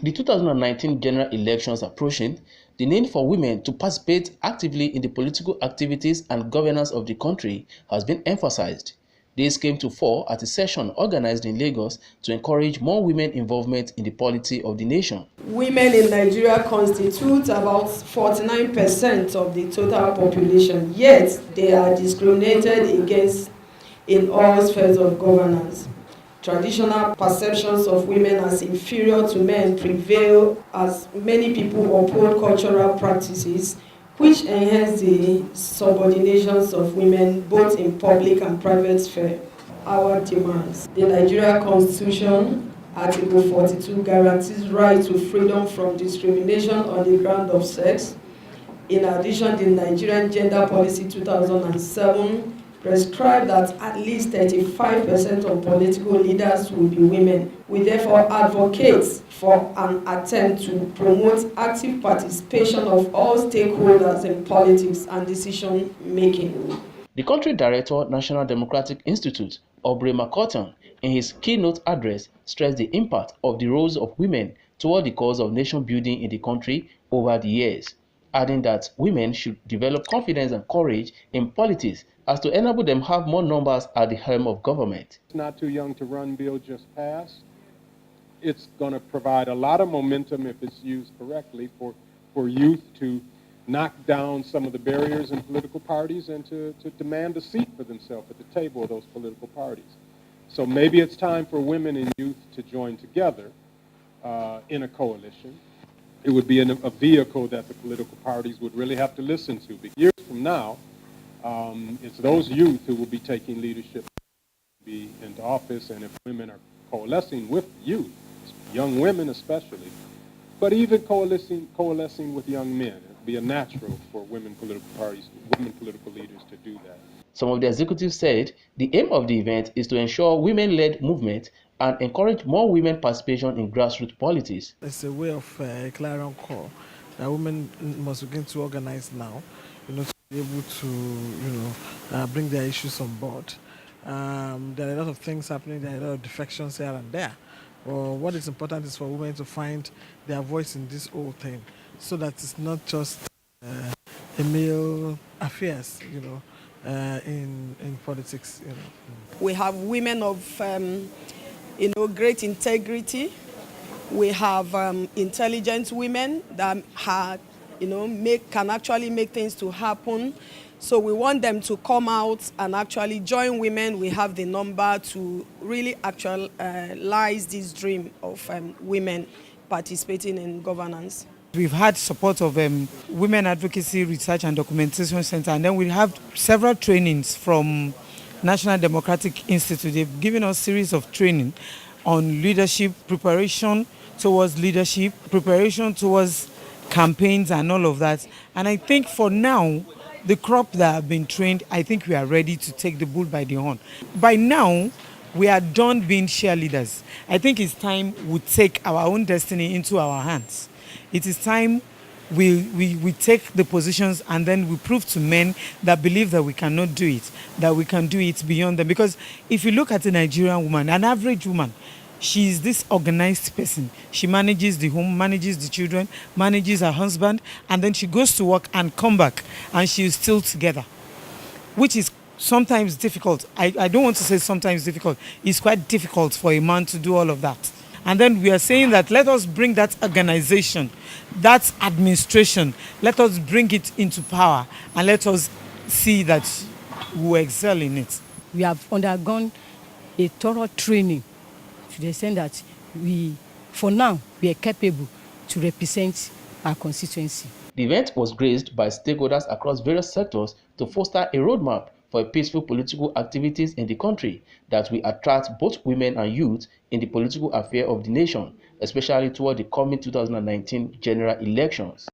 With the 2019 general elections approaching, the need for women to participate actively in the political activities and governance of the country has been emphasized. This came to fore at a session organized in Lagos to encourage more women involvement in the polity of the nation. Women in Nigeria constitute about 49% of the total population, yet they are discriminated against in all spheres of governance. Traditional perceptions of women as inferior to men prevail as many people uphold cultural practices which enhance the subordinations of women both in public and private sphere. Our demands. The Nigeria Constitution, Article 42, guarantees right to freedom from discrimination on the ground of sex. In addition, the Nigerian Gender Policy 2007 prescribed that at least 35% of political leaders will be women. We therefore advocate for an attempt to promote active participation of all stakeholders in politics and decision making. The country director, National Democratic Institute, Aubrey McCutcheon, in his keynote address, stressed the impact of the roles of women toward the cause of nation building in the country over the years, adding that women should develop confidence and courage in politics as to enable them have more numbers at the helm of government. It's not too young to run bill just passed. It's going to provide a lot of momentum if it's used correctly for youth to knock down some of the barriers in political parties and to demand a seat for themselves at the table of those political parties. So maybe it's time for women and youth to join together in a coalition. It would be a vehicle that the political parties would really have to listen to. But years from now, it's those youth who will be taking leadership be into office, and if women are coalescing with youth, young women especially, but even coalescing with young men, it would be a natural for women political parties, women political leaders to do that. Some of the executives said the aim of the event is to ensure women-led movement and encourage more women participation in grassroots politics. It's a way of a clarion call that women must begin to organize now, to be able to, bring their issues on board. There are a lot of things happening. There are a lot of defections here and there. What is important is for women to find their voice in this whole thing, so that it's not just a male affairs, in politics. We have women of great integrity. We have intelligent women that can actually make things to happen. So we want them to come out and actually join women. We have the number to really actualize this dream of women participating in governance. We've had support of Women Advocacy Research and Documentation Center, and then we have several trainings from National Democratic Institute. They've given us a series of training on leadership, preparation towards leadership, preparation towards campaigns and all of that. And I think for now, the crop that have been trained, I think we are ready to take the bull by the horn. By now, we are done being cheerleaders. I think it's time we take our own destiny into our hands. It is time we take the positions and then we prove to men that believe that we cannot do it, that we can do it beyond them. Because if you look at a Nigerian woman, an average woman, she is this organized person. She manages the home, manages the children, manages her husband, and then she goes to work and come back and she is still together, which is sometimes difficult. I don't want to say sometimes difficult. It's quite difficult for a man to do all of that. And then we are saying that let us bring that organization, that administration, let us bring it into power and let us see that we excel in it. We have undergone a thorough training to the extent that for now, we are capable to represent our constituency. The event was graced by stakeholders across various sectors to foster a roadmap for peaceful political activities in the country that will attract both women and youth in the political affair of the nation, especially toward the coming 2019 general elections.